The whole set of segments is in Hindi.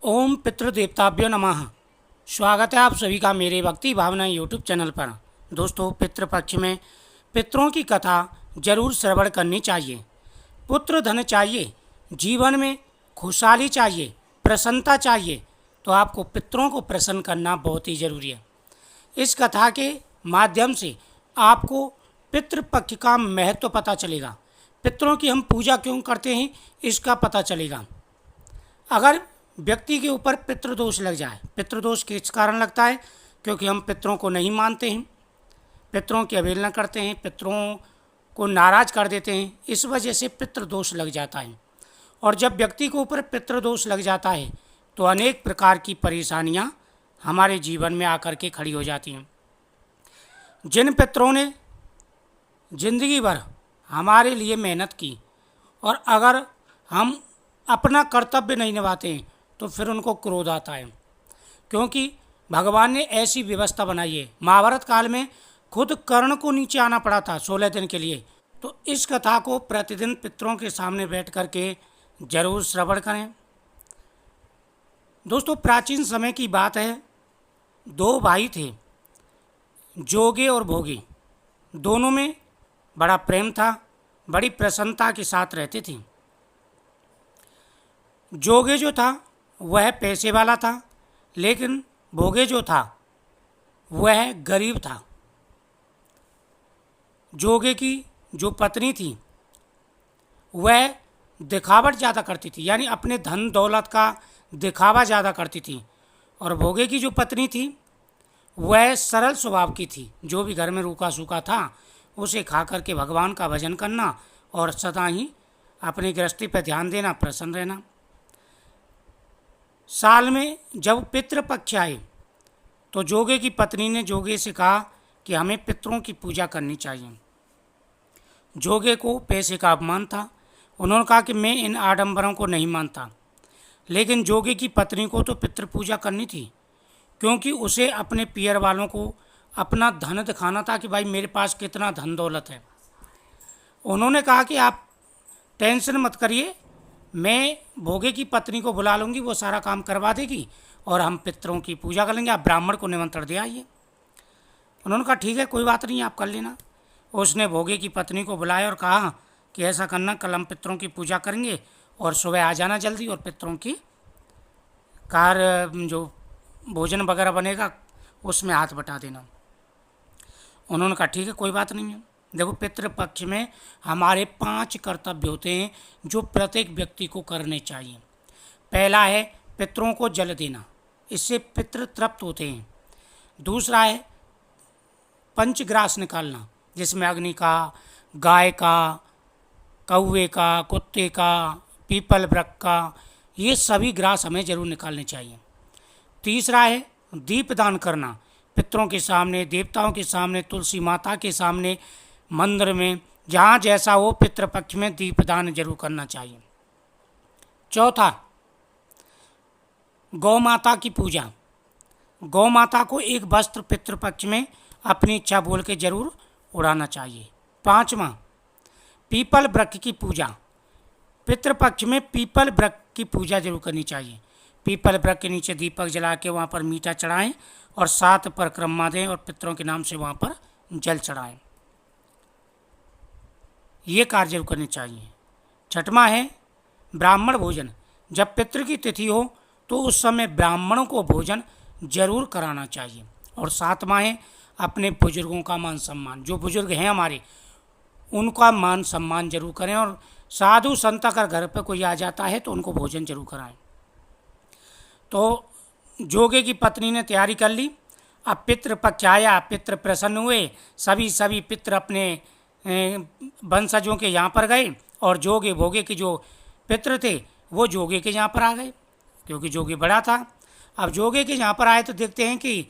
ओम पितृदेवताभ्यो नमः। स्वागत है आप सभी का मेरे भक्ति भावना यूट्यूब चैनल पर। दोस्तों, पितृपक्ष में पितरों की कथा जरूर श्रवण करनी चाहिए। पुत्र धन चाहिए, जीवन में खुशहाली चाहिए, प्रसन्नता चाहिए, तो आपको पितरों को प्रसन्न करना बहुत ही ज़रूरी है। इस कथा के माध्यम से आपको पितृपक्ष का महत्व पता चलेगा। पितरों की हम पूजा क्यों करते हैं इसका पता चलेगा। अगर व्यक्ति के ऊपर पितृदोष लग जाए, पितृदोष किस कारण लगता है? क्योंकि हम पितरों को नहीं मानते हैं, पितरों की अवहेलना करते हैं, पितरों को नाराज कर देते हैं, इस वजह से पितृदोष लग जाता है। और जब व्यक्ति के ऊपर पितृदोष लग जाता है तो अनेक प्रकार की परेशानियां हमारे जीवन में आकर के खड़ी हो जाती हैं। जिन पितरों ने जिंदगी भर हमारे लिए मेहनत की और अगर हम अपना कर्तव्य नहीं निभाते हैं तो फिर उनको क्रोध आता है, क्योंकि भगवान ने ऐसी व्यवस्था बनाई है। महाभारत काल में खुद कर्ण को नीचे आना पड़ा था 16 दिन के लिए। तो इस कथा को प्रतिदिन पितरों के सामने बैठ कर के जरूर श्रवण करें। दोस्तों, प्राचीन समय की बात है, दो भाई थे, जोगे और भोगे। दोनों में बड़ा प्रेम था, बड़ी प्रसन्नता के साथ रहते थे। जोगे जो था वह पैसे वाला था, लेकिन भोगे जो था वह गरीब था। जोगे की जो पत्नी थी वह दिखावट ज़्यादा करती थी, यानी अपने धन दौलत का दिखावा ज़्यादा करती थी। और भोगे की जो पत्नी थी वह सरल स्वभाव की थी। जो भी घर में रूखा सूखा था उसे खा करके भगवान का भजन करना और सदा ही अपनी गृहस्थी पर ध्यान देना, प्रसन्न रहना। साल में जब पितृपक्ष आए तो जोगे की पत्नी ने जोगे से कहा कि हमें पितरों की पूजा करनी चाहिए। जोगे को पैसे का अपमान था। उन्होंने कहा कि मैं इन आडंबरों को नहीं मानता, लेकिन जोगे की पत्नी को तो पितृ पूजा करनी थी, क्योंकि उसे अपने पियर वालों को अपना धन दिखाना था कि भाई मेरे पास कितना धन दौलत है। उन्होंने कहा कि आप टेंशन मत करिए, मैं भोगे की पत्नी को बुला लूँगी, वो सारा काम करवा देगी और हम पितरों की पूजा कर लेंगे। आप ब्राह्मण को निमंत्रण दे आइए। उन्होंने कहा ठीक है, कोई बात नहीं, आप कर लेना। उसने भोगे की पत्नी को बुलाया और कहा कि ऐसा करना, कल हम पितरों की पूजा करेंगे और सुबह आ जाना जल्दी, और पितरों की कार्य जो भोजन वगैरह बनेगा उसमें हाथ बटा देना। उन्होंने कहा ठीक है, कोई बात नहीं है। देखो, पितृपक्ष में हमारे 5 कर्तव्य होते हैं जो प्रत्येक व्यक्ति को करने चाहिए। पहला है पितरों को जल देना, इससे पितृ तृप्त होते हैं। दूसरा है पंचग्रास निकालना, जिसमें अग्नि का, गाय का, कौवे का, कुत्ते का, पीपल वृक्ष का, ये सभी ग्रास हमें जरूर निकालने चाहिए। तीसरा है दीपदान करना, पितरों के सामने, देवताओं के सामने, तुलसी माता के सामने, मंदिर में, जहाँ जैसा हो पितृपक्ष में दीपदान जरूर करना चाहिए। चौथा, गौ माता की पूजा। गौ माता को एक वस्त्र पितृपक्ष में अपनी इच्छा बोल के जरूर उड़ाना चाहिए। पांचवा, पीपल वृक्ष की पूजा। पितृपक्ष में पीपल वृक्ष की पूजा जरूर करनी चाहिए। पीपल वृक्ष के नीचे दीपक जला के वहाँ पर मीठा चढ़ाएं और 7 परिक्रमा दें और पितरों के नाम से वहाँ पर जल चढ़ाएं। ये कार्य जरूर करनी चाहिए। छठवां है ब्राह्मण भोजन। जब पितृ की तिथि हो तो उस समय ब्राह्मणों को भोजन जरूर कराना चाहिए। और 7वां है अपने बुजुर्गों का मान सम्मान। जो बुजुर्ग हैं हमारे, उनका मान सम्मान जरूर करें, और साधु संत अगर घर पर कोई आ जाता है तो उनको भोजन जरूर कराएं। तो जोगे की पत्नी ने तैयारी कर ली। अब पितृपक्ष आया, पितृ प्रसन्न हुए, सभी पितृ अपने वंशजों के यहाँ पर गए, और जोगे भोगे के जो पितृ थे वो जोगे के यहाँ पर आ गए, क्योंकि जोगे बड़ा था। अब जोगे के यहाँ पर आए तो देखते हैं कि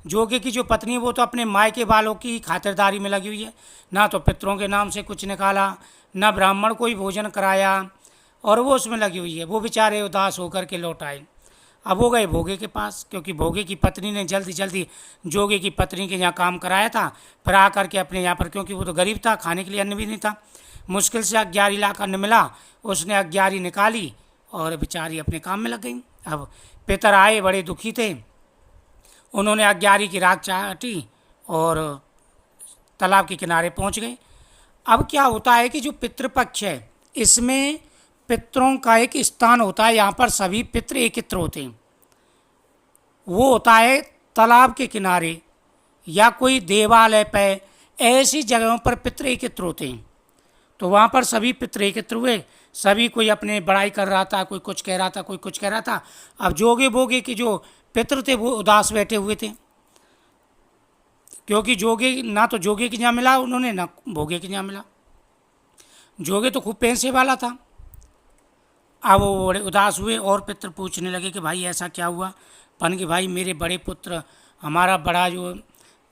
जोगे की जो पत्नी वो तो अपने मायके वालों की खातिरदारी में लगी हुई है। ना तो पितरों के नाम से कुछ निकाला, ना ब्राह्मण को ही भोजन कराया, और वो उसमें लगी हुई है। वो बेचारे उदास होकर के लौट आए। अब वो गए भोगे के पास, क्योंकि भोगे की पत्नी ने जल्दी जल्दी जोगे की पत्नी के यहाँ काम कराया था। फिर आकर के अपने यहाँ पर, क्योंकि वो तो गरीब था, खाने के लिए अन्न भी नहीं था, मुश्किल से 11 लाख अन्न मिला, उसने 11 निकाली और बेचारी अपने काम में लग गई। अब पितर आए, बड़े दुखी थे। उन्होंने अग्यारी की राख चाटी और तालाब के किनारे पहुंच गए। अब क्या होता है कि जो पितृपक्ष है इसमें पितरों का एक स्थान होता है, यहाँ पर सभी पितृ एकत्र होते हैं। वो होता है तालाब के किनारे या कोई देवालय पे, ऐसी जगहों पर पितृ एकत्र होते हैं। तो वहाँ पर सभी पितृ एकत्र हुए, सभी कोई अपने बड़ाई कर रहा था, कोई कुछ कह रहा था, कोई कुछ कह रहा था। अब जोगे बोगे के जो पितृ थे वो उदास बैठे हुए थे, क्योंकि जोगे ना तो जोगे की जहाँ मिला उन्होंने, ना भोगे की जहाँ मिला। जोगे तो खूब पैसे वाला था। अब वो बड़े उदास हुए और पितृ पूछने लगे कि भाई ऐसा क्या हुआ। पन कि भाई मेरे बड़े पुत्र, हमारा बड़ा जो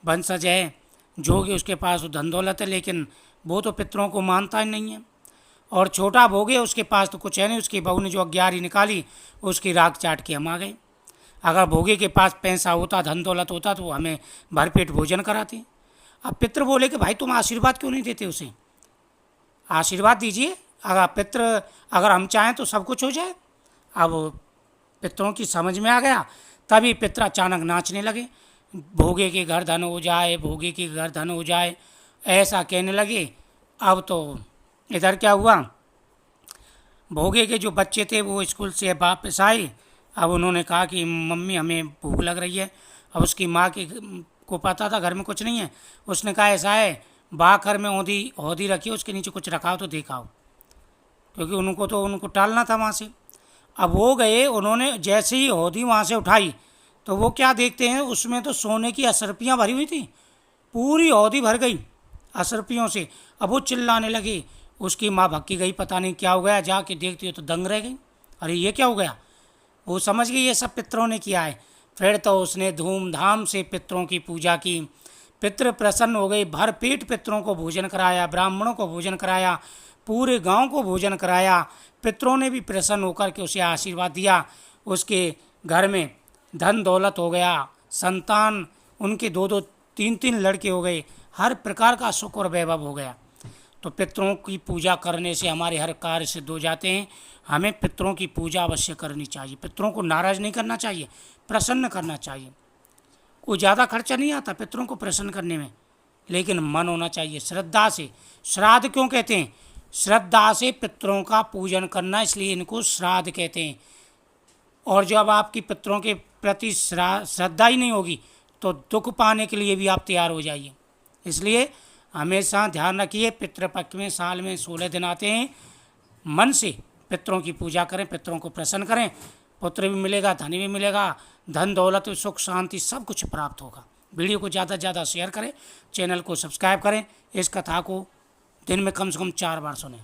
वंशज है जोगे, उसके पास तो धन दौलत है, लेकिन वो तो पितरों को मानता ही नहीं है। और छोटा भोगे उसके पास तो कुछ है नहीं, उसकी बहू ने जो अग्यारी निकाली उसकी राख चाट के हम आ गए। अगर भोगे के पास पैसा होता, धन दौलत होता तो हमें भरपेट भोजन कराते। अब पितृ बोले कि भाई तुम आशीर्वाद क्यों नहीं देते उसे, आशीर्वाद दीजिए, अगर हम चाहें तो सब कुछ हो जाए। अब पितरों की समझ में आ गया, तभी पितर अचानक नाचने लगे, भोगे के घर धन हो जाए, भोगे के घर धन हो जाए, ऐसा कहने लगे। अब तो इधर क्या हुआ, भोगे के जो बच्चे थे वो स्कूल से वापस आए। अब उन्होंने कहा कि मम्मी हमें भूख लग रही है। अब उसकी माँ को पता था घर में कुछ नहीं है। उसने कहा ऐसा है, बाखर में हौदी रखी है, उसके नीचे कुछ रखा हो तो देखाओ, क्योंकि उनको टालना था वहाँ से। अब वो गए, उन्होंने जैसे ही हौदी वहाँ से उठाई तो वो क्या देखते हैं, उसमें तो सोने की असरपियाँ भरी हुई थी, पूरी हौदी भर गई असरपियों से। अब वो चिल्लाने लगी, उसकी माँ भक्की गई, पता नहीं क्या हो गया, जाके देखती हो तो दंग रह गई, अरे ये क्या हो गया। वो समझ गई ये सब पितरों ने किया है। फिर तो उसने धूमधाम से पितरों की पूजा की, पितृ प्रसन्न हो गए, भर पेट पितरों को भोजन कराया, ब्राह्मणों को भोजन कराया, पूरे गांव को भोजन कराया। पितरों ने भी प्रसन्न होकर के उसे आशीर्वाद दिया। उसके घर में धन दौलत हो गया, संतान उनके 2-2 3-3 लड़के हो गए, हर प्रकार का सुख और वैभव हो गया। तो पितरों की पूजा करने से हमारे हर कार्य सिद्ध हो जाते हैं। हमें पितरों की पूजा अवश्य करनी चाहिए, पितरों को नाराज़ नहीं करना चाहिए, प्रसन्न करना चाहिए। कोई ज़्यादा खर्चा नहीं आता पितरों को प्रसन्न करने में, लेकिन मन होना चाहिए श्रद्धा से। श्राद्ध क्यों कहते हैं, श्रद्धा से पितरों का पूजन करना, इसलिए इनको श्राद्ध कहते हैं। और जब आपकी पितरों के प्रति श्रद्धा ही नहीं होगी तो दुख पाने के लिए भी आप तैयार हो जाइए। इसलिए हमेशा ध्यान रखिए, पितृपक्ष में साल में 16 दिन आते हैं, मन से पितरों की पूजा करें, पितरों को प्रसन्न करें, पुत्र भी मिलेगा, धन भी मिलेगा, धन दौलत सुख शांति सब कुछ प्राप्त होगा। वीडियो को ज़्यादा से ज़्यादा शेयर करें, चैनल को सब्सक्राइब करें, इस कथा को दिन में कम से कम 4 बार सुनें।